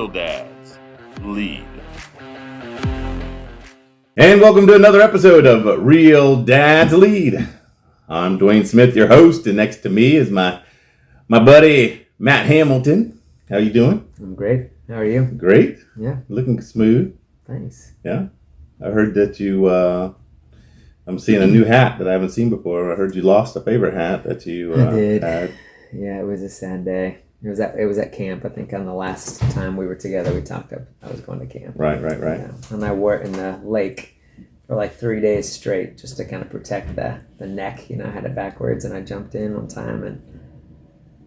Real Dads Lead. And welcome to another episode of Real Dads Lead. I'm Dwayne Smith, your host, and next to me is my buddy Matt Hamilton. How you doing? I'm great. How are you? Great. Yeah. Looking smooth. Thanks. Yeah. I heard that you, I'm seeing a new hat that I haven't seen before. I heard you lost a favorite hat that you I did. had. Yeah, it was a sad day. It was at camp. I think on the last time we were together, we talked up. I was going to camp. Right. Yeah. And I wore it in the lake for like 3 days straight just to kind of protect the neck. You know, I had it backwards and I jumped in one time and...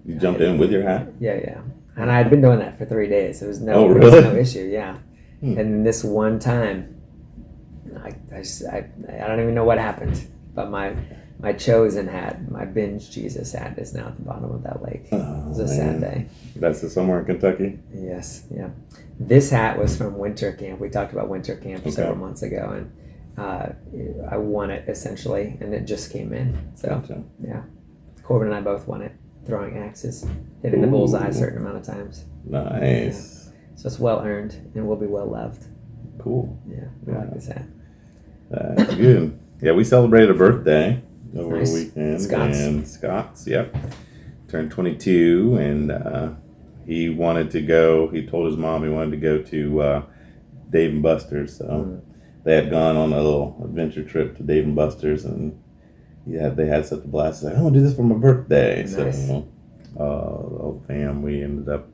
You jumped in with your hat? Yeah. And I had been doing that for 3 days. There was no, really? There was no issue, yeah. And this one time, I don't even know what happened, but my chosen hat, my binge Jesus hat, is now at the bottom of that lake. It was a sad day. That's somewhere in Kentucky? Yes, yeah. This hat was from winter camp. We talked about winter camp several months ago, and I won it essentially, and it just came in. So, Gotcha. Yeah. Corbin and I both won it, throwing axes, hitting the bullseye a certain amount of times. Nice. Yeah. So it's well earned and will be well loved. Cool. Yeah, I like this hat. That's good. Yeah, we celebrated a birthday over the weekend. Scott's, yep. Turned 22, and he wanted to go. He told his mom he wanted to go to Dave and Buster's. So they had gone on a little adventure trip to Dave and Buster's, and they had such a blast. Like, I want to do this for my birthday. Nice. So the whole fam, we ended up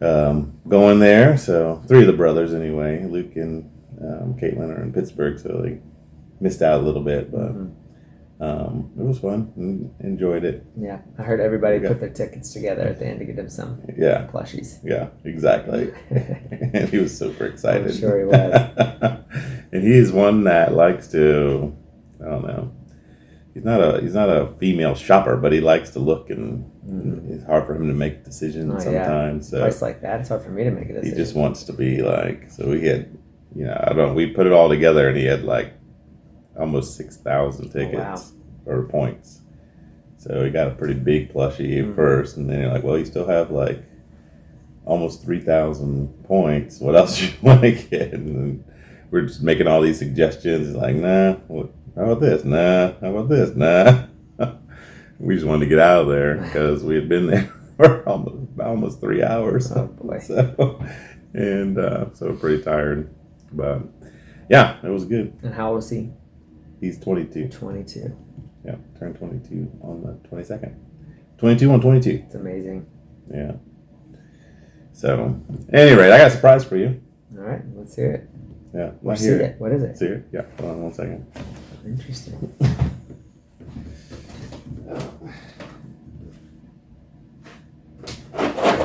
going there. So 3 of the brothers anyway. Luke and Caitlin are in Pittsburgh, so they missed out a little bit, but it was fun. Enjoyed it. Yeah, I heard everybody put their tickets together at the end to get him some plushies. Yeah, exactly. And he was super excited. I'm sure he was. And he is one that likes to, I don't know, he's not a female shopper, but he likes to look, and it's hard for him to make decisions sometimes. Yeah. So place like that, it's hard for me to make a decision. he just wants to be like, so we had, we put it all together, and he had like almost 6,000 tickets or points. So he got a pretty big plushie at first, and then you're like, well, you still have like almost 3,000 points. What else you want to get? And then we're just making all these suggestions. He's like, nah, how about this? Nah, how about this? Nah. We just wanted to get out of there because we had been there for almost 3 hours. Oh boy. So we're pretty tired. But yeah, it was good. And how old is he? He's 22. 22. Yeah, turned 22 on the 22nd. 22 on 22. It's amazing. Yeah. So, anyway, I got a surprise for you. All right, let's hear it. Yeah. Let's see it. What is it? See it? Yeah, hold on 1 second. Interesting.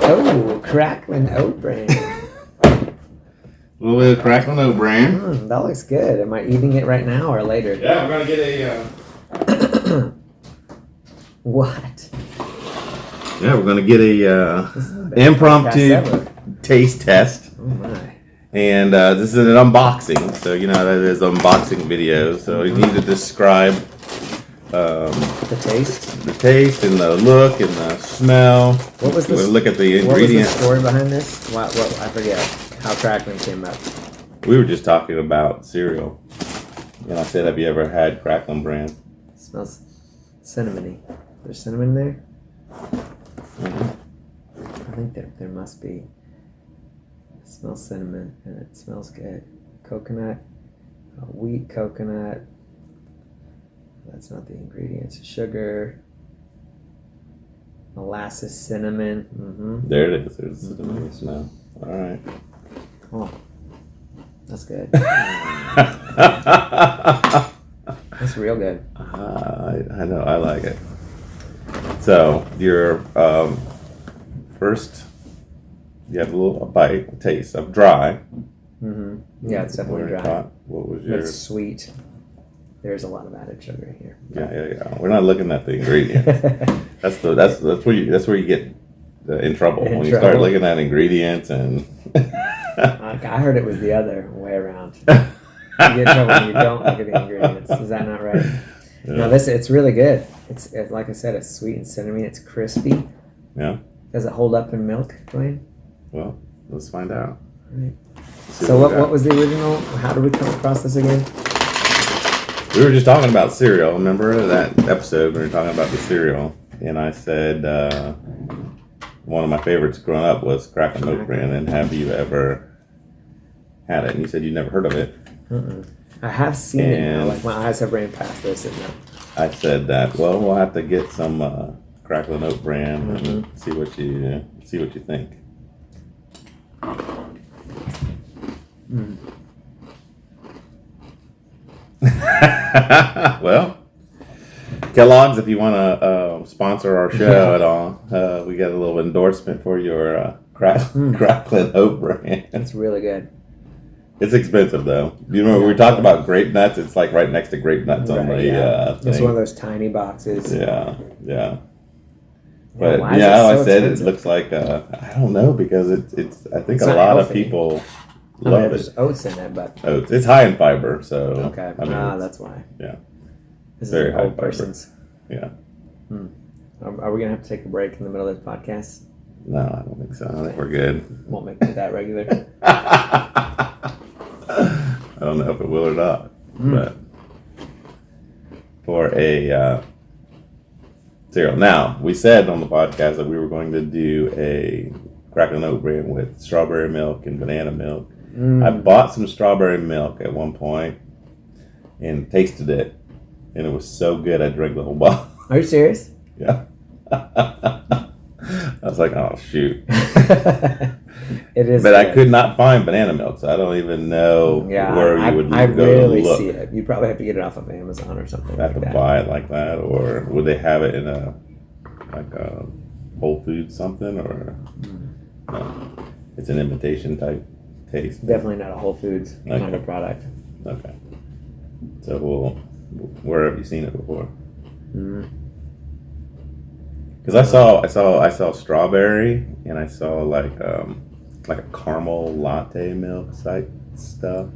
Oh, Cracklin Oat Bran. A little bit of Cracklin Oat Bran. That looks good. Am I eating it right now or later? Yeah, we're going to get a... What? Yeah, we're going to get a impromptu taste test. Oh, my. And this is an unboxing. So, that is unboxing videos. So you need to describe the taste and the look and the smell. What was this? Look at the ingredients. What was the story behind this? What I forget how Cracklin came up. We were just talking about cereal, and I said, "Have you ever had Cracklin Bran?" It smells cinnamony. There's cinnamon there. I think there must be. It smells cinnamon and it smells good. Coconut, wheat coconut. That's not the ingredients. Sugar, molasses, cinnamon. There it is. There's the cinnamon smell. All right. Oh, that's good. That's real good. I know. I like it. So your first, you have a bite, a taste of dry. Yeah, it's definitely dry. What was yours? It's sweet. There's a lot of added sugar here. Yeah. We're not looking at the ingredients. that's where you get in trouble when you start looking at ingredients and. I heard it was the other way around. You get in trouble when you don't look at the ingredients. Is that not right? Yeah. No, it's really good. It's like I said, it's sweet and cinnamon. It's crispy. Yeah. Does it hold up in milk, Dwayne? Well, let's find out. Right. See So we what got. was the original? How did we come across this again? We were just talking about cereal. Remember that episode? We were talking about the cereal. And I said one of my favorites growing up was Cracklin Oat Bran. And have you ever had it? And you said you never heard of it. Mm-mm. I have seen it now. Like my eyes have ran past this. And I said that, well, we'll have to get some Cracklin Oat Bran and see what you think. Well, Kellogg's, if you want to sponsor our show at all, we got a little endorsement for your Cracklin Oat Bran. it's really good. It's expensive though. You remember we talked about grape nuts? It's like right next to grape nuts on the It's thing. one of those tiny boxes. Yeah. But why is yeah, it like so I said, expensive? it looks like I don't know because it's I think It's a not lot of healthy. people I mean, love there's it. oats in it, but Oats. It's high in fiber, so okay. I mean, That's why. yeah. This Very is an high old fiber. person's. Yeah. Are we gonna have to take a break in the middle of this podcast? No, I don't think so. I think we're good. Won't make it that regular. I don't know if it will or not, but for a cereal. Now, we said on the podcast that we were going to do a Cracklin Oat Bran with strawberry milk and banana milk. I bought some strawberry milk at one point and tasted it, and it was so good I drank the whole bottle. Are you serious? Yeah. I was like, oh, shoot. It is. But I good. could not find banana milk, so I don't even know where you would I go rarely to look. see it. You probably have to get it off of Amazon or something I have like to that. buy it like that, or would they have it in a Whole Foods something, or no, it's an imitation type taste? Definitely not a Whole Foods kind of product. Okay. So where have you seen it before? Because I saw strawberry, and I saw like a caramel latte milk type stuff.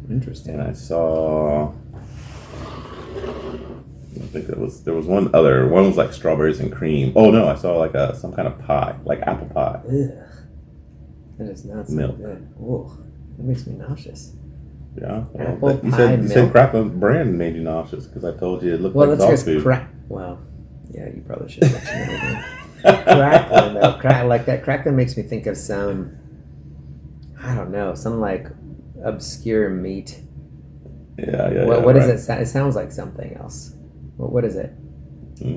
Interesting. And I saw, I think there was one other. One was like strawberries and cream. Oh no, I saw like some kind of pie, like apple pie. Ugh. That is not so Milk. good. Ugh. That makes me nauseous. Yeah. Apple you pie said milk? Cracklin Brand made you nauseous because I told you it looked Well, like that's dog because food. Well, yeah, you probably should have mentioned that. Cracklin, though. Like that Cracklin makes me think of some, I don't know, some like obscure meat. Yeah. What is it? It sounds like something else. What is it?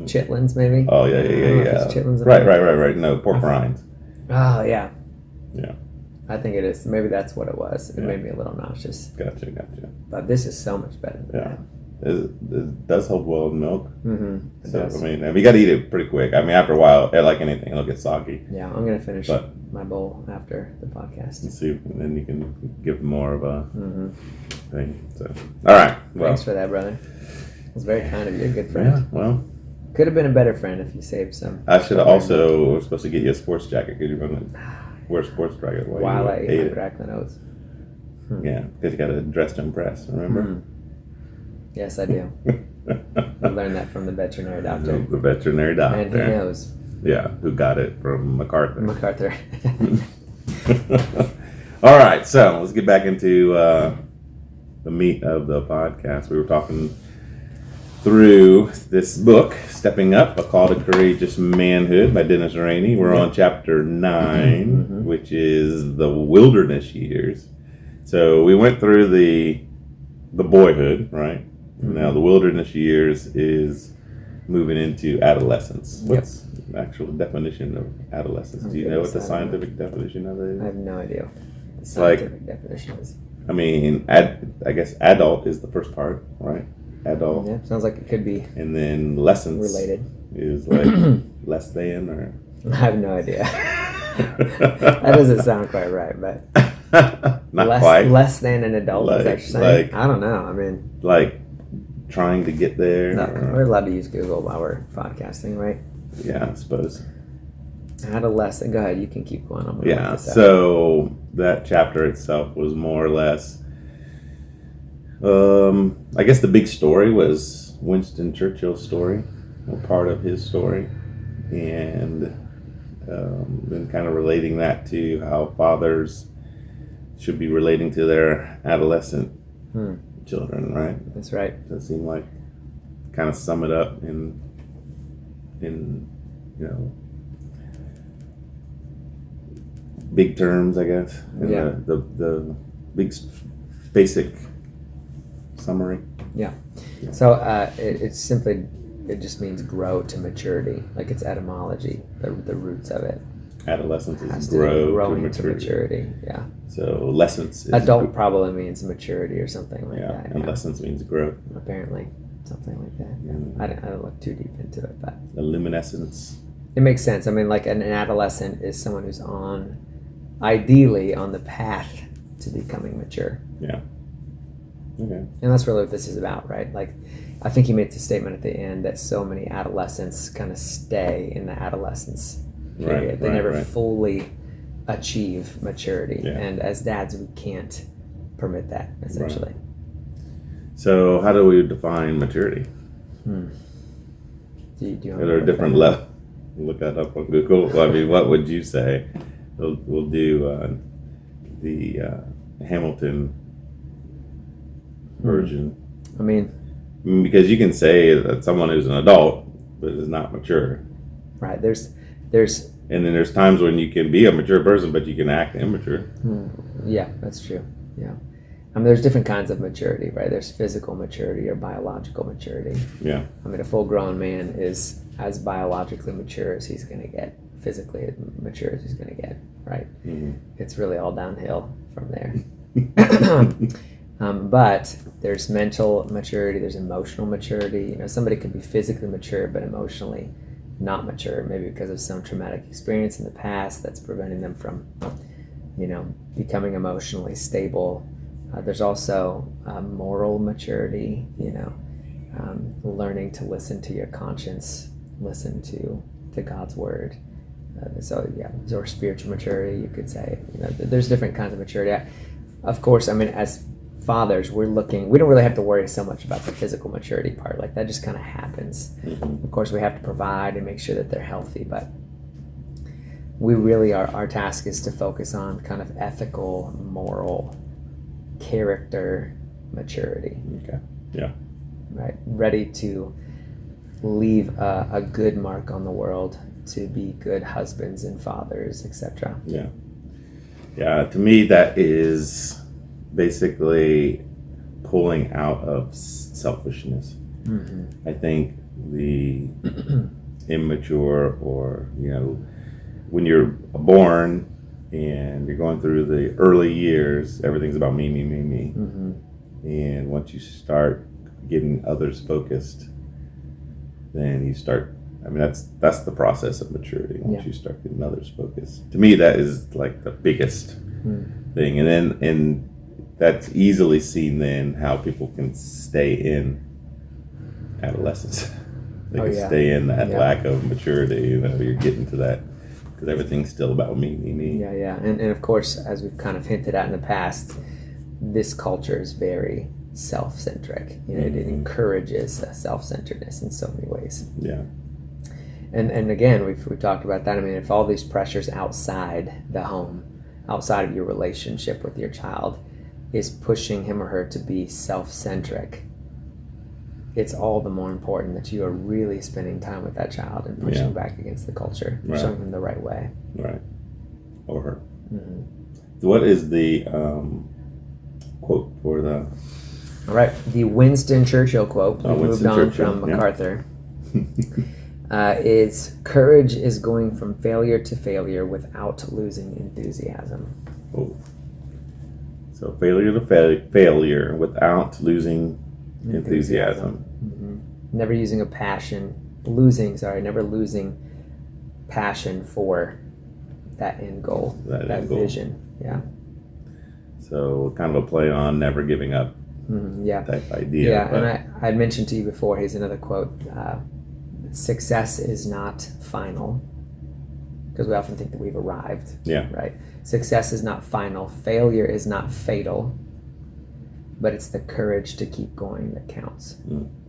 Chitlins, maybe? Oh I don't know if yeah. it's chitlins in Right. there. No, pork rinds. Oh, yeah. Yeah. I think it is. Maybe that's what it was. It Yeah. made me a little nauseous. Gotcha. But this is so much better than Yeah. that. It does hold well in milk. It So does. I mean, and you got to eat it pretty quick. I mean, after a while, like anything, it'll get soggy. Yeah, I'm going to finish But- my bowl after the podcast. And see, and then you can give more of a Mm-hmm. thing. So, all right. Well, Thanks for that, brother. It was very kind of you. You're a good yeah. friend. Well, Could have been a better friend if you saved some. I should have also was supposed to get you a sports jacket because you're gonna wear a sports jacket While I you ate ate my it. Cracklin Oats. Yeah, because you got to dress to impress. Remember? Yes, I do. I learned that from the veterinary doctor. The veterinary doctor. And he knows. Yeah, who got it from MacArthur. MacArthur. All right, so let's get back into the meat of the podcast. We were talking through this book, Stepping Up, A Call to Courageous Manhood by Dennis Rainey. We're on chapter 9, which is the wilderness years. So we went through the boyhood, right? Now the wilderness years is moving into adolescence. What's the actual definition of adolescence? Do you know what the scientific definition of it is? I have no idea what the like- scientific definition is. I mean, I guess adult is the first part, right? Adult. Yeah, sounds like it could be And then lessons related. is like less than or I have no idea. That doesn't sound quite right, but not quite. less than an adult is Like- that you're saying? like- I don't know. I mean, Like trying to get there. no, or- we're allowed to use Google while we're podcasting, right? yeah, I suppose. Adolescent. Go ahead. You can keep going. I'm gonna Yeah. look this up. So that chapter itself was more or less. I guess the big story was Winston Churchill's story, or part of his story, and and kind of relating that to how fathers should be relating to their adolescent children, right? That's right. Does seem like kind of sum it up in big terms, I guess. In the big basic summary. Yeah. So it just means grow to maturity, like its etymology, the roots of it. Adolescence is growing to maturity. Yeah. So lessons. Adult probably means maturity or something like that. And lessons means growth. Apparently, something like that. Yeah. I don't look too deep into it, but the luminescence. It makes sense. I mean, like an adolescent is someone who's ideally on the path to becoming mature. Yeah. Okay. And that's really what this is about, right? Like, I think he made the statement at the end that so many adolescents kind of stay in the adolescence period. Right, they never right. fully achieve maturity. Yeah. And as dads, we can't permit that, essentially. Right. So how do we define maturity? Do you Are there different levels? Look that up on Google. Well, I mean, what would you say? We'll do the Hamilton version. I mean, because you can say that someone who's an adult but is not mature. Right. There's and then there's times when you can be a mature person but you can act immature. Yeah, that's true. Yeah. I mean, there's different kinds of maturity, right? There's physical maturity or biological maturity. Yeah. I mean, a full-grown man is as biologically mature as he's going to get, physically as mature as he's going to get, right? Mm-hmm. It's really all downhill from there. But there's mental maturity, there's emotional maturity. You know, somebody could be physically mature but emotionally not mature, maybe because of some traumatic experience in the past that's preventing them from, becoming emotionally stable. There's also moral maturity, learning to listen to your conscience, listen to God's word. Or spiritual maturity, you could say. There's different kinds of maturity. Of course, I mean, as fathers, we don't really have to worry so much about the physical maturity part. Like, that just kind of happens. Mm-hmm. Of course, we have to provide and make sure that they're healthy, but we really our task is to focus on kind of ethical, moral, character maturity. Okay. Yeah. Right. Ready to leave a good mark on the world, to be good husbands and fathers, etc. Yeah. Yeah. To me, that is basically pulling out of selfishness. Mm-hmm. I think the immature, or when you're born and you're going through the early years, everything's about me. Mm-hmm. And once you start getting others focused, then you start, I mean, that's the process of maturity. Once you start getting others focused, to me, that is like the biggest thing. And that's easily seen then how people can stay in adolescence. They can stay in that lack of maturity. You're getting to that because everything's still about me. Yeah. And of course, as we've kind of hinted at in the past, this culture is very self-centric. It encourages self-centeredness in so many ways. Yeah. And again, we've talked about that. I mean, if all these pressures outside the home, outside of your relationship with your child, is pushing him or her to be self-centric, it's all the more important that you are really spending time with that child and pushing back against the culture, showing them the right way. Right. Or her. Mm-hmm. So what is the quote for the... All right, the Winston Churchill quote, we moved on from MacArthur, is, "Courage is going from failure to failure without losing enthusiasm." Oh. So failure to failure without losing enthusiasm. Mm-hmm. Never losing passion for that end goal, that vision. Yeah. So kind of a play on never giving up. Type idea. Yeah, and I'd mentioned to you before, here's another quote, success is not final, because we often think that we've arrived. Yeah. Right? Success is not final, failure is not fatal, but it's the courage to keep going that counts.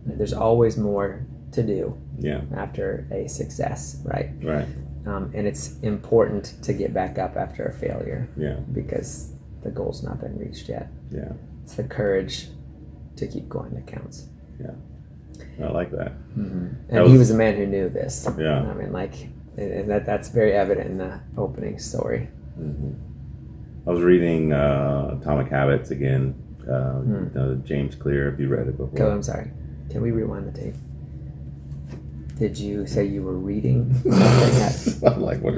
There's always more to do after a success, right? Right. And it's important to get back up after a failure. Yeah. Because the goal's not been reached yet. Yeah. It's the courage to keep going that counts. Yeah. I like that. And he was a man who knew this. Yeah. I mean, and that's very evident in the opening story. I was reading Atomic Habits again. James Clear. Have you read it before? Oh, I'm sorry. Can we rewind the tape? Did you say you were reading something? I'm like, what?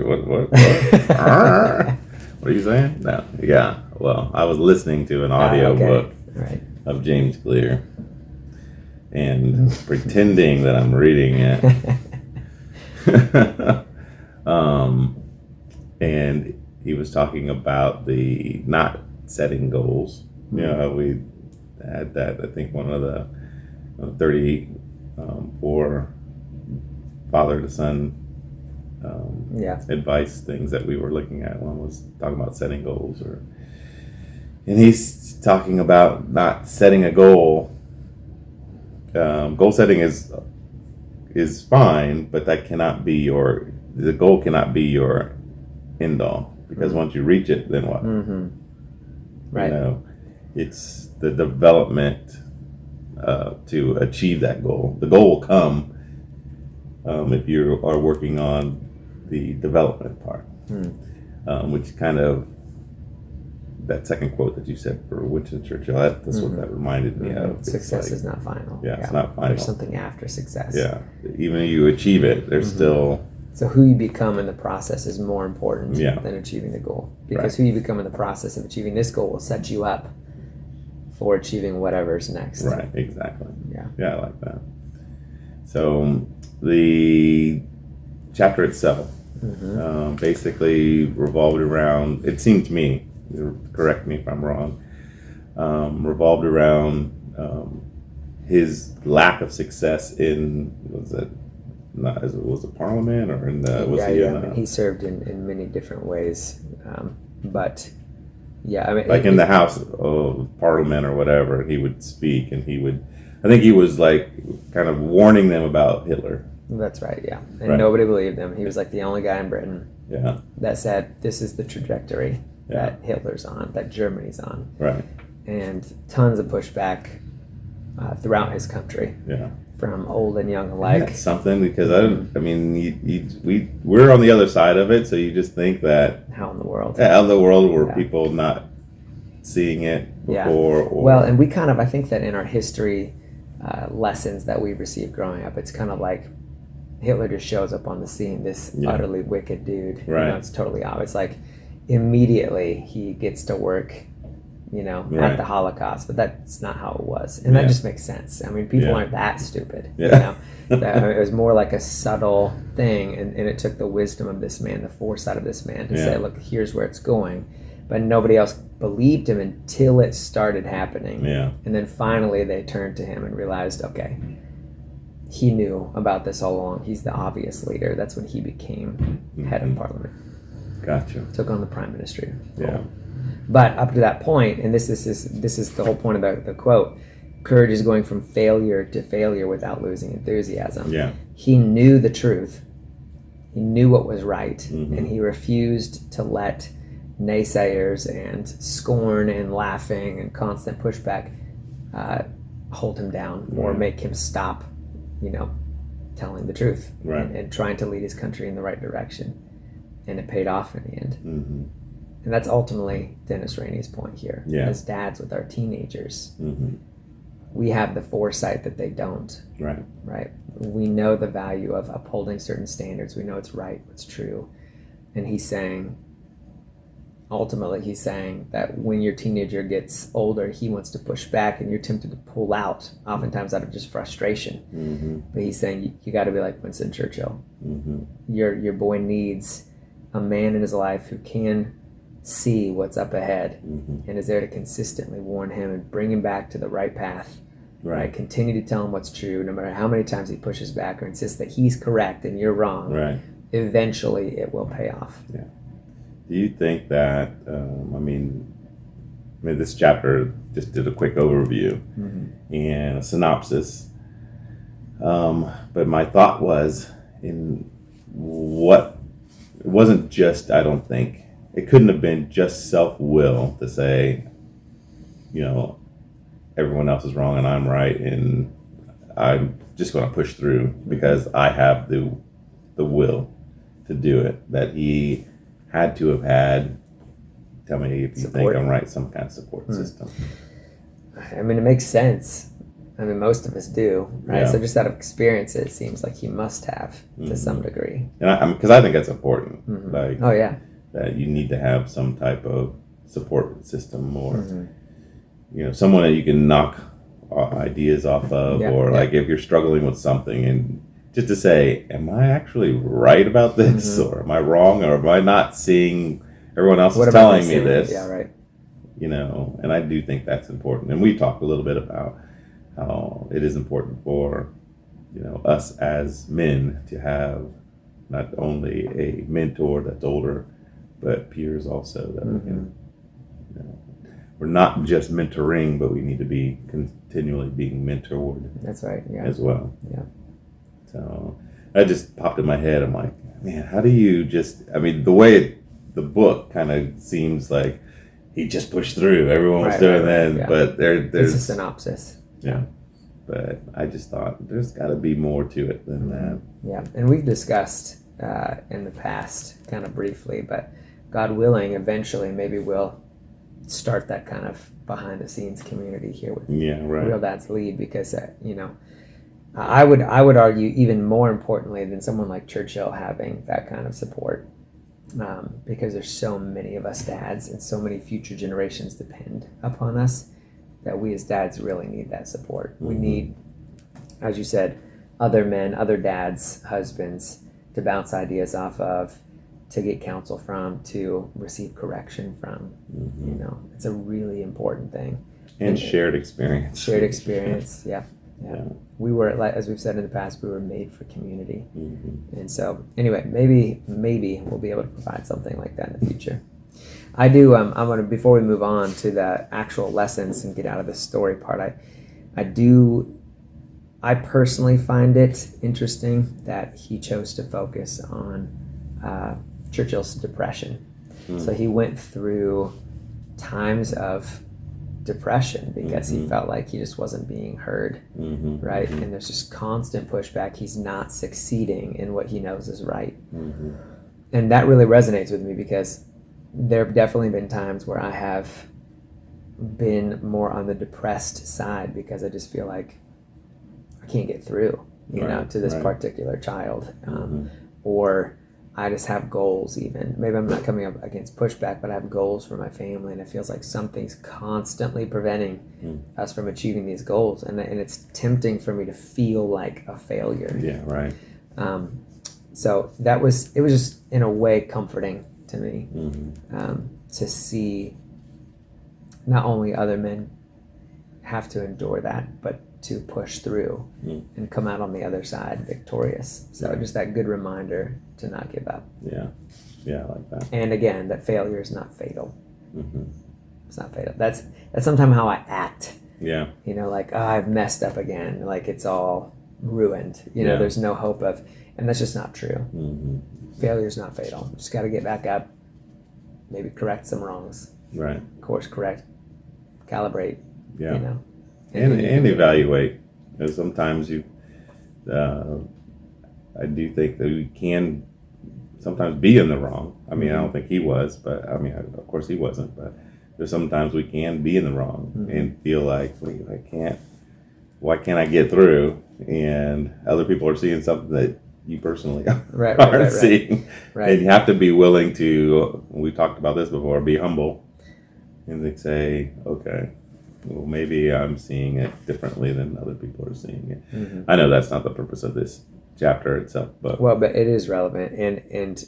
What are you saying? No. Yeah. Well, I was listening to an audio book of James Clear and pretending that I'm reading it. And he was talking about the not setting goals. You know, we had that, I think, one of the 34 father to son advice things that we were looking at. One was talking about setting goals, and he's talking about not setting a goal. Goal setting is fine, but that cannot be the goal cannot be your end all, because once you reach it, then what? Right. You know, it's the development to achieve that goal. The goal will come if you are working on the development part, which kind of, that second quote that you said for Winston Churchill, that's what that reminded me of. Success is not final. Yeah, it's not final. There's something after success. Yeah, even if you achieve it, there's still... So who you become in the process is more important than achieving the goal. Because who you become in the process of achieving this goal will set you up for achieving whatever's next. Right, exactly. Yeah. Yeah, I like that. So the chapter itself basically revolved around, it seemed to me, correct me if I'm wrong, revolved around his lack of success in, was it Parliament, or in the, he served in many different ways, but in the House of Parliament or whatever, he would speak, and I think he was like kind of warning them about Hitler. That's right, yeah. And nobody believed him. He was like the only guy in Britain that said, this is the trajectory that Hitler's on, that Germany's on. Right. And tons of pushback throughout his country. Yeah. From old and young alike. That's something, because we're on the other side of it, so you just think that how in the world were people not seeing it before? Or, well, and we I think that in our history lessons that we received growing up, it's kind of like Hitler just shows up on the scene, this utterly wicked dude. Right. You know, it's totally obvious. Like immediately he gets to work, at the Holocaust, but that's not how it was. And that just makes sense. I mean, people aren't that stupid. Yeah. It was more like a subtle thing, and it took the wisdom of this man, the foresight of this man to say, look, here's where it's going. But nobody else believed him until it started happening. Yeah. And then finally they turned to him and realized, okay, he knew about this all along. He's the obvious leader. That's when he became head of Parliament. Gotcha. Took on the prime ministry. Yeah. But up to that point, and this is the whole point of the quote, courage is going from failure to failure without losing enthusiasm. Yeah. He knew the truth. He knew what was right, and he refused to let naysayers and scorn and laughing and constant pushback hold him down or make him stop, telling the truth and trying to lead his country in the right direction. And it paid off in the end. Mm-hmm. And that's ultimately Dennis Rainey's point here. Yeah. As dads with our teenagers, we have the foresight that they don't. Right. Right. We know the value of upholding certain standards. We know it's right, what's true. And ultimately he's saying that when your teenager gets older, he wants to push back and you're tempted to pull out, oftentimes out of just frustration. But he's saying you got to be like Winston Churchill. Your boy needs a man in his life who can see what's up ahead and is there to consistently warn him and bring him back to the right path. Right. Continue to tell him what's true, no matter how many times he pushes back or insists that he's correct and you're wrong. Right. Eventually it will pay off. Yeah. Do you think that, this chapter just did a quick overview and a synopsis, but my thought was, in what it wasn't just, I don't think, it couldn't have been just self-will to say, you know, everyone else is wrong and I'm right, and I'm just going to push through because I have the will to do it. That he had to have had, tell me if you Support. think I'm right, some kind of support system. I mean, it makes sense. I mean, most of us do, right? Yeah. So just out of experience, it seems like he must have to some degree. And because I think that's important. Like, Oh, yeah. that you need to have some type of support system, or you know, someone that you can knock ideas off of, or like if you're struggling with something, and just to say, am I actually right about this, or am I wrong, or am I not seeing everyone else is telling me this? Yeah, right. You know, and I do think that's important. And we talked a little bit about how it is important for, you know, us as men to have not only a mentor that's older, but peers also that we can, you know, we're not just mentoring, but we need to be continually being mentored. That's right. Yeah. As well. Yeah. So that just popped in my head. I'm like, man, how do you just, I mean, the way the book kind of seems like he just pushed through. Everyone was doing that, but there's it's a synopsis. Yeah. But I just thought there's got to be more to it than that. Yeah. And we've discussed in the past kind of briefly, but God willing, eventually maybe we'll start that kind of behind the scenes community here with Real Dads Lead, because you know, I would argue even more importantly than someone like Churchill having that kind of support, because there's so many of us dads and so many future generations depend upon us, that we as dads really need that support. We need, as you said, other men, other dads, husbands to bounce ideas off of, to get counsel from, to receive correction from. You know, it's a really important thing. And shared experience. Shared experience, yeah. We were, like, as we've said in the past, we were made for community. And so, anyway, maybe we'll be able to provide something like that in the future. I do. I'm gonna, before we move on to the actual lessons and get out of the story part, I personally find it interesting that he chose to focus on Churchill's depression. So he went through times of depression because he felt like he just wasn't being heard, right? And there's just constant pushback. He's not succeeding in what he knows is right. And that really resonates with me, because there have definitely been times where I have been more on the depressed side because I just feel like I can't get through, you know, to this particular child. Or I just have goals even. Maybe I'm not coming up against pushback, but I have goals for my family, and it feels like something's constantly preventing us from achieving these goals. And it's tempting for me to feel like a failure. Yeah, right. So it was just in a way comforting to me to see not only other men have to endure that, but to push through and come out on the other side victorious. So just that good reminder to not give up. Yeah, I like that. And again, that failure is not fatal. It's not fatal. That's sometimes how I act. Yeah. You know, like, oh, I've messed up again. Like, it's all ruined. You know, there's no hope of, and that's just not true. Failure is not fatal. Just got to get back up, maybe correct some wrongs. Right. Course correct, calibrate. Yeah. You know, and evaluate. Because sometimes I do think that we can sometimes be in the wrong. I mean, I don't think he was, but I mean, of course he wasn't. But there's sometimes we can be in the wrong and feel like, wait, why can't I get through? And other people are seeing something that you personally aren't seeing. Right. And you have to be willing to, we talked about this before, be humble and they say, okay, well, maybe I'm seeing it differently than other people are seeing it. I know that's not the purpose of this chapter itself, but it is relevant, and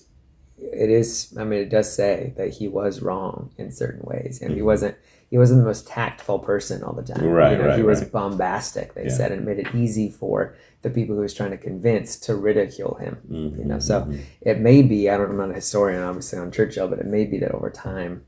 it is. I mean, it does say that he was wrong in certain ways, and he wasn't the most tactful person all the time. Right, he was bombastic. They said, and it made it easy for the people who he was trying to convince to ridicule him. You know, so it may be. I'm not a historian, obviously, on Churchill, but it may be that over time.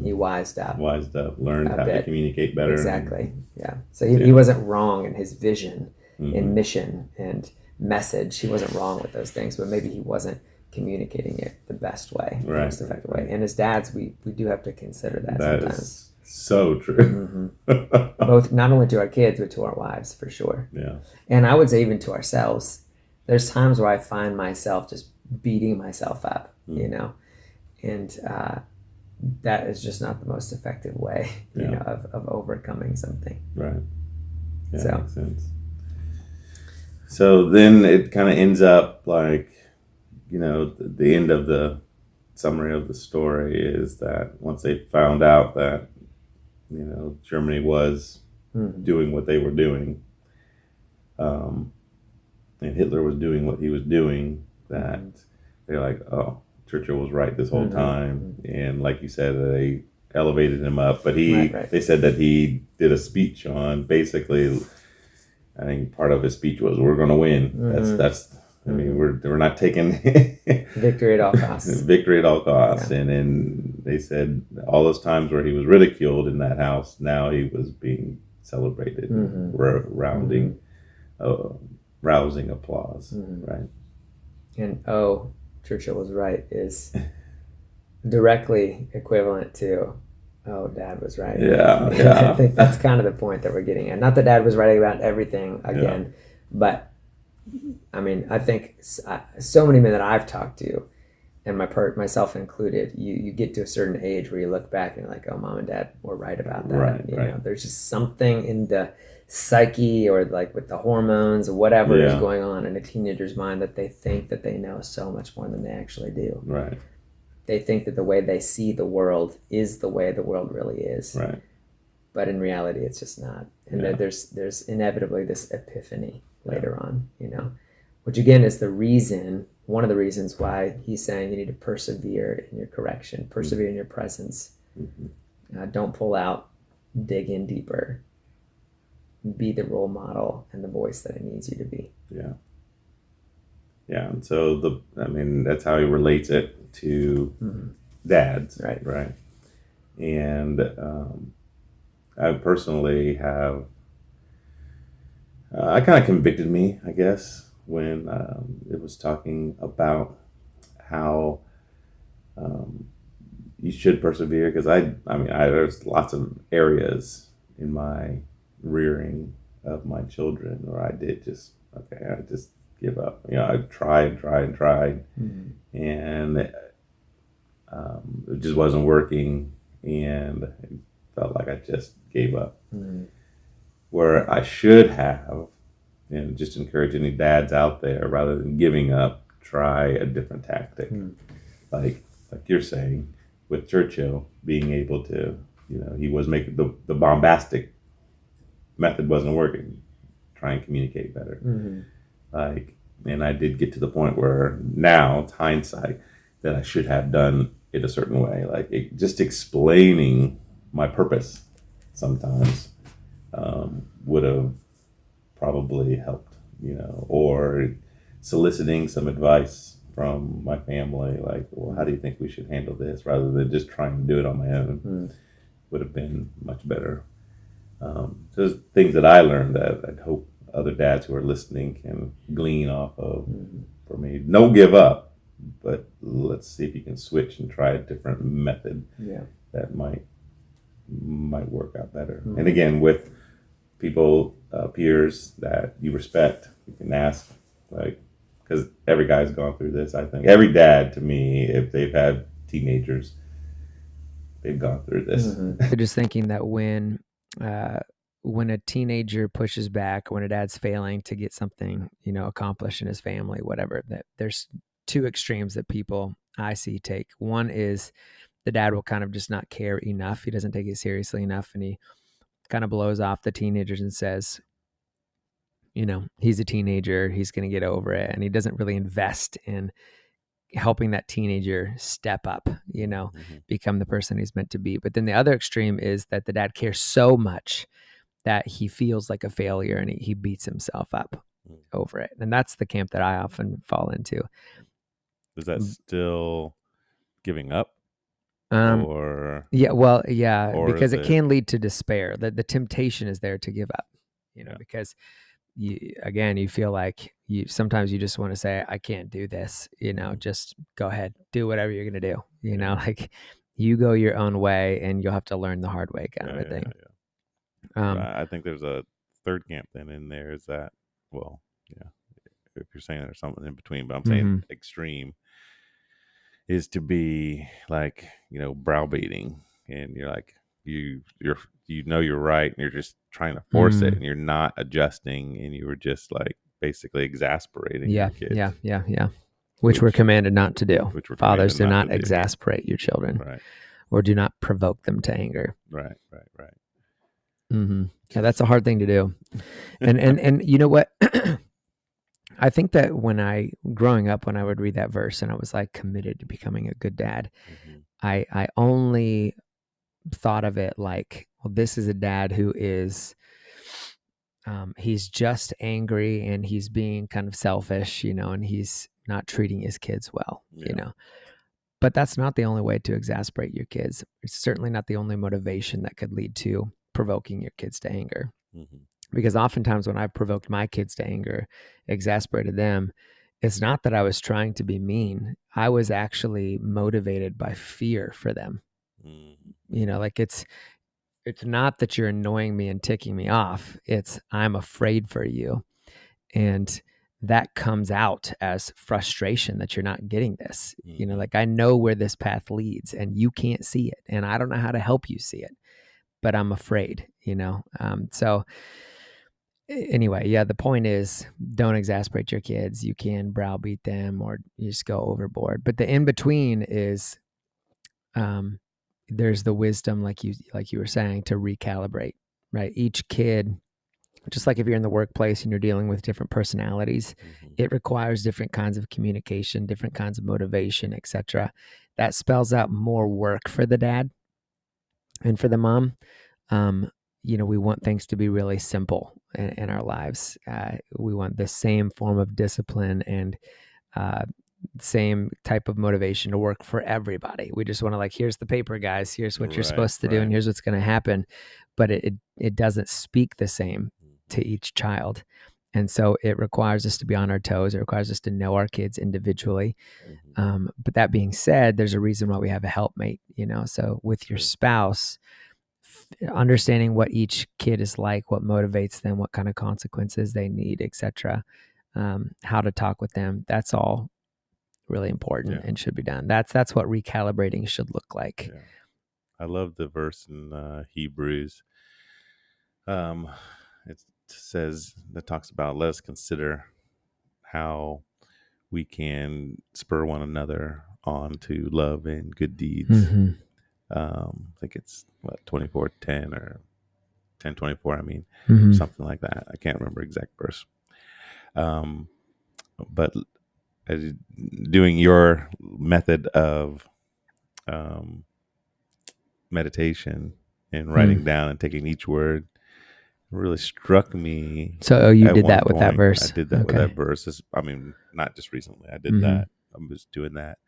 He wised up, learned how to communicate better. Exactly. Yeah. So he wasn't wrong in his vision and mission and message. He wasn't wrong with those things, but maybe he wasn't communicating it the best way, the Right, most effective right. way. And as dads, we do have to consider that That sometimes. is so true. Both, not only to our kids, but to our wives, for sure. Yeah. And I would say even to ourselves. There's times where I find myself just beating myself up, you know, and that is just not the most effective way, you know, of overcoming something. Right. Yeah, So. makes sense. So then it kind of ends up like, you know, the end of the summary of the story is that once they found out that, you know, Germany was doing what they were doing, and Hitler was doing what he was doing, that they're like, oh, Churchill was right this whole time. And like you said, they elevated him up, but they said that he did a speech on basically, I think part of his speech was, we're going to win. That's I mean, we're not taking victory at all costs. Victory at all costs. Yeah. And then they said all those times where he was ridiculed in that house, now he was being celebrated, rousing applause, right? And Churchill was right is directly equivalent to, Dad was right. Yeah. I think that's kind of the point that we're getting at. Not that Dad was right about everything again, but I mean, I think so many men that I've talked to, and myself included, you get to a certain age where you look back and you're like, oh, Mom and Dad were right about that. Right, you know, there's just something in the psyche or like with the hormones or whatever is going on in a teenager's mind that they think that they know so much more than they actually do. Right. They think that the way they see the world is the way the world really is. Right. But in reality, it's just not. And there's inevitably this epiphany later on, you know, which again is one of the reasons why he's saying you need to persevere in your correction, persevere in your presence. Don't pull out, dig in deeper, be the role model and the voice that it needs you to be. Yeah. Yeah. And so that's how he relates it to dads. Right. And I personally have, I kind of convicted me, I guess, when it was talking about how you should persevere. Because there's lots of areas in my rearing of my children where I did just give up. You know, I tried, and it just wasn't working, and it felt like I just gave up. Where I should have, and just encourage any dads out there, rather than giving up, try a different tactic. Like you're saying, with Churchill being able to, you know, he was making the bombastic method wasn't working. Try and communicate better. And I did get to the point where now, it's hindsight, that I should have done it a certain way. Like just explaining my purpose sometimes would have probably helped, you know, or soliciting some advice from my family, like, well, how do you think we should handle this, rather than just trying to do it on my own, would have been much better. Just things that I learned that I'd hope other dads who are listening can glean off of. For me, don't give up, but let's see if you can switch and try a different method that might work out better. And again, with people, peers that you respect, you can ask, like, because every guy's gone through this. I think every dad, to me, if they've had teenagers, they've gone through this. I'm just thinking that when a teenager pushes back, when a dad's failing to get something, you know, accomplished in his family, whatever, that there's two extremes that people I see take. One is the dad will kind of just not care enough. He doesn't take it seriously enough, and he kind of blows off the teenagers and says, you know, he's a teenager, he's going to get over it. And he doesn't really invest in helping that teenager step up, you know, become the person he's meant to be. But then the other extreme is that the dad cares so much that he feels like a failure and he beats himself up over it. And that's the camp that I often fall into. Is that still giving up? Because it can lead to despair. The temptation is there to give up, you know, because you feel like sometimes you just want to say, I can't do this, just go ahead, do whatever you're going to do, like you go your own way and you'll have to learn the hard way kind of a thing. I think there's a third camp then in there is that, well, yeah, if you're saying there's something in between, but I'm saying extreme is to be like, browbeating, and you're like, you're right, and you're just trying to force it, and you're not adjusting, and you were just like basically exasperating your kids. Yeah. Which we're commanded not to do. Fathers, do not exasperate your children, right? Or do not provoke them to anger. Right. Yeah, that's a hard thing to do. And you know what? I think that growing up, when I would read that verse and I was like committed to becoming a good dad, I only thought of it like, well, this is a dad who is, he's just angry and he's being kind of selfish, and he's not treating his kids well, but that's not the only way to exasperate your kids. It's certainly not the only motivation that could lead to provoking your kids to anger. Because oftentimes when I've provoked my kids to anger, exasperated them, it's not that I was trying to be mean. I was actually motivated by fear for them. Like it's not that you're annoying me and ticking me off. It's I'm afraid for you. And that comes out as frustration that you're not getting this. Like I know where this path leads and you can't see it. And I don't know how to help you see it, but I'm afraid, so anyway, yeah, the point is don't exasperate your kids. You can browbeat them or you just go overboard. But the in-between is there's the wisdom, like you were saying, to recalibrate, right? Each kid, just like if you're in the workplace and you're dealing with different personalities, it requires different kinds of communication, different kinds of motivation, etc. That spells out more work for the dad and for the mom. We want things to be really simple in our lives. We want the same form of discipline and same type of motivation to work for everybody. We just want to like, here's the paper, guys. Here's what you're supposed to do, and here's what's going to happen. But it doesn't speak the same to each child. And so it requires us to be on our toes. It requires us to know our kids individually. But that being said, there's a reason why we have a helpmate, so with your spouse, understanding what each kid is like, what motivates them, what kind of consequences they need, etc., how to talk with them, that's all really important and should be done. That's what recalibrating should look like. I love the verse in Hebrews. It says, that talks about, let us consider how we can spur one another on to love and good deeds. I think it's 24:10 or 10:24. I mean, something like that. I can't remember exact verse. But doing your method of meditation and writing down and taking each word really struck me. So you did that with that verse? I did that with that verse. Not just recently. I did that. I was doing that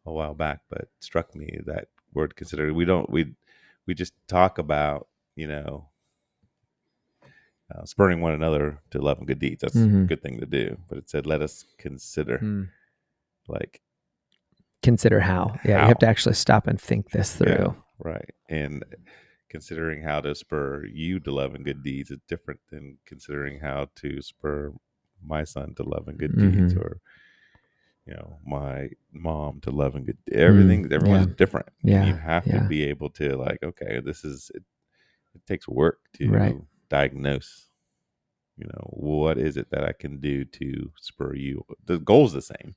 a while back, but it struck me that word consider. We just talk about, spurring one another to love and good deeds. That's a good thing to do. But it said, let us consider. Like, consider how. Yeah, you have to actually stop and think this through. Yeah, right. And considering how to spur you to love and good deeds is different than considering how to spur my son to love and good deeds, or my mom to love and good. Everyone's different. Yeah, you have to be able to like, okay, this is it. It takes work to diagnose. What is it that I can do to spur you? The goal's the same,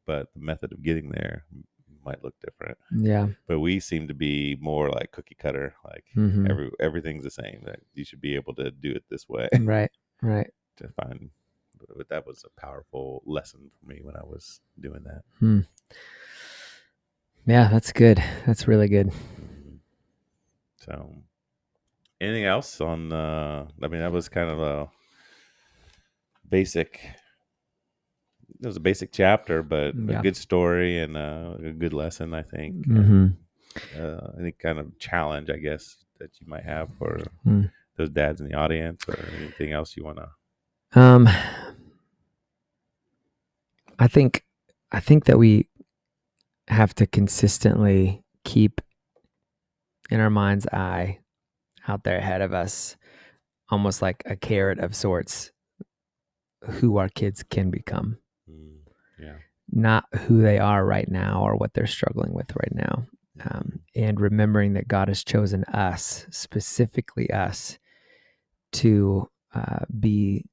but the method of getting there might look different. Yeah. But we seem to be more like cookie cutter, like everything's the same. That you should be able to do it this way. Right. To find, but that was a powerful lesson for me when I was doing that. Yeah, that's good. That's really good. So, anything else on? That was kind of a basic. It was a basic chapter, but a good story and a good lesson, I think. Any kind of challenge, I guess, that you might have for those dads in the audience, or anything else you want to? I think that we have to consistently keep in our mind's eye out there ahead of us, almost like a carrot of sorts, who our kids can become. Yeah. Not who they are right now or what they're struggling with right now. And remembering that God has chosen us, specifically us, to be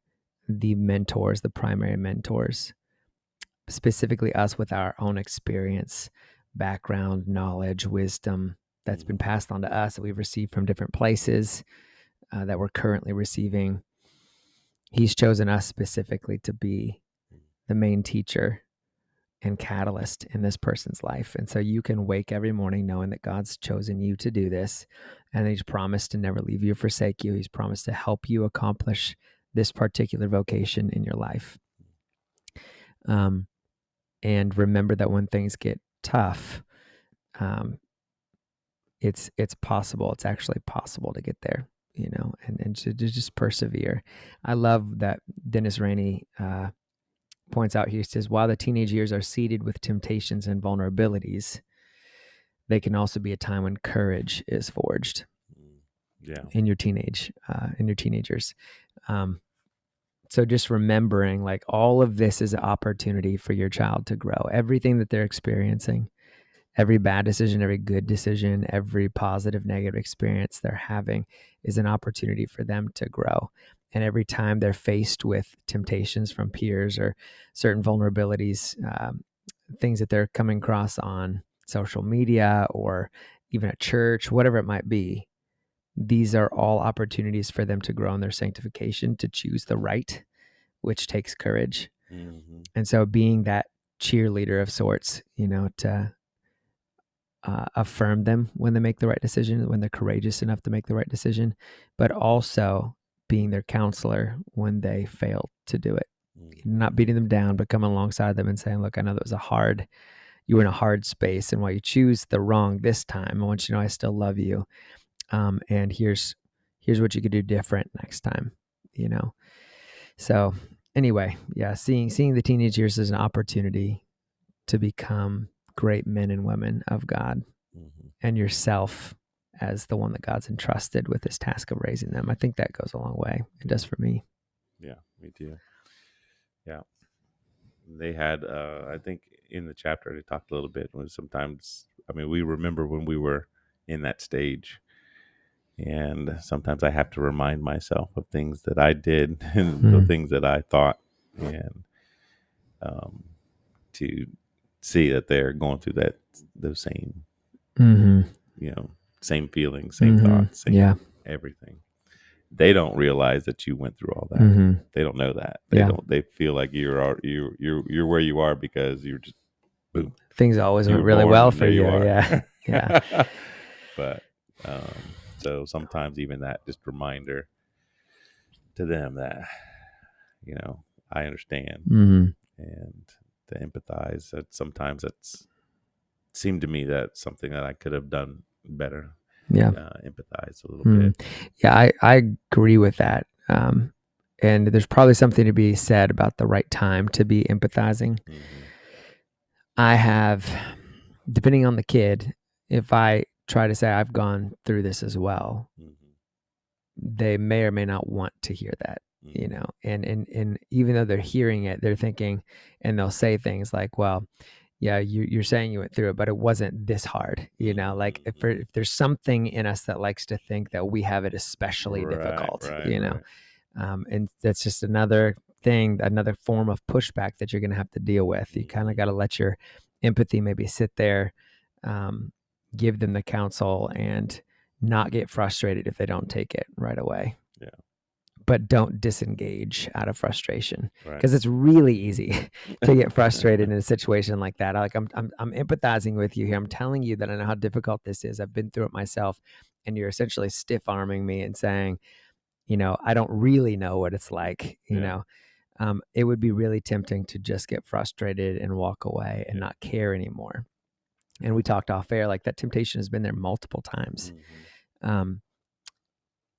the mentors, the primary mentors, specifically us with our own experience, background, knowledge, wisdom that's been passed on to us that we've received from different places, that we're currently receiving. He's chosen us specifically to be the main teacher and catalyst in this person's life. And so you can wake every morning knowing that God's chosen you to do this, and He's promised to never leave you or forsake you. He's promised to help you accomplish this particular vocation in your life. And remember that when things get tough, it's possible. It's actually possible to get there, and to just persevere. I love that Dennis Rainey points out here. He says, while the teenage years are seeded with temptations and vulnerabilities, they can also be a time when courage is forged. In your teenagers. So just remembering, like, all of this is an opportunity for your child to grow. Everything that they're experiencing, every bad decision, every good decision, every positive, negative experience they're having is an opportunity for them to grow. And every time they're faced with temptations from peers or certain vulnerabilities, things that they're coming across on social media or even at church, whatever it might be, these are all opportunities for them to grow in their sanctification, to choose the right, which takes courage. And so being that cheerleader of sorts, to affirm them when they make the right decision, when they're courageous enough to make the right decision, but also being their counselor when they fail to do it. Not beating them down, but coming alongside them and saying, look, I know that was you were in a hard space, and while you choose the wrong this time, I want you to know I still love you. And here's what you could do different next time, So anyway, yeah, seeing the teenage years as an opportunity to become great men and women of God, and yourself as the one that God's entrusted with this task of raising them. I think that goes a long way. It does for me. Yeah, me too. Yeah. They had, I think in the chapter, they talked a little bit when sometimes, we remember when we were in that stage, and sometimes I have to remind myself of things that I did and the things that I thought, and to see that they're going through those same, same feelings, same thoughts, same everything. They don't realize that you went through all that. They don't know that. They don't. They feel like you're where you are because you're just boom. Things always went really well for you. Yeah. But so sometimes even that just reminder to them that I understand, and to empathize. That sometimes that's seemed to me that's something that I could have done better. Empathize a little bit. Yeah, I agree with that. And there's probably something to be said about the right time to be empathizing. I have, depending on the kid, if I try to say I've gone through this as well, they may or may not want to hear that, and even though they're hearing it, they're thinking, and they'll say things like, well, yeah, you're saying you went through it, but it wasn't this hard, like if there's something in us that likes to think that we have it especially difficult, and that's just another thing, another form of pushback that you're going to have to deal with. You kind of got to let your empathy maybe sit there, give them the counsel, and not get frustrated if they don't take it right away. But don't disengage out of frustration, because it's really easy to get frustrated in a situation like that. Like I'm empathizing with you here. I'm telling you that I know how difficult this is. I've been through it myself, and you're essentially stiff arming me and saying, I don't really know what it's like. It would be really tempting to just get frustrated and walk away and not care anymore. And we talked off air, like that temptation has been there multiple times.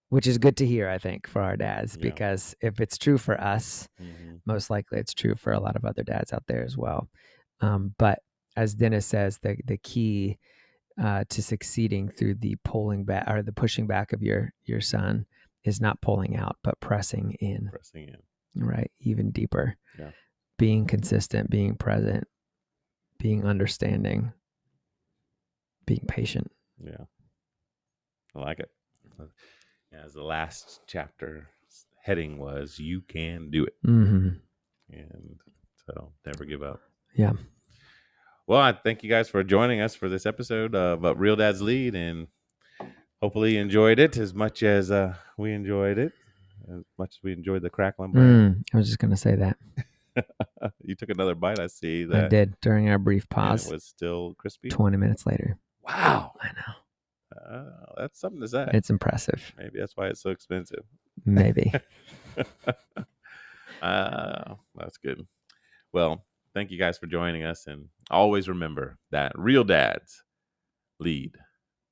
which is good to hear, I think, for our dads, Yeah. because if it's true for us, Mhm. most likely it's true for a lot of other dads out there as well. But as Dennis says, the key to succeeding through the pulling back or the pushing back of your son is not pulling out, but pressing in, Pressing in. right? Even deeper. Yeah. Being consistent, being present, being understanding, being patient. Yeah. I like it. As the last chapter heading was, you can do it. Mm-hmm. And so never give up. Yeah. Well, I thank you guys for joining us for this episode of Real Dad's Lead, and hopefully you enjoyed it as much as we enjoyed it, as much as we enjoyed the Cracklin brand. I was just going to say that. You took another bite. I see I that. did during our brief And pause. it was still crispy. 20 minutes later. Wow. I know. That's something to say. It's impressive. Maybe that's why it's so expensive. Maybe. That's good. Well, thank you guys for joining us. And always remember that real dads lead.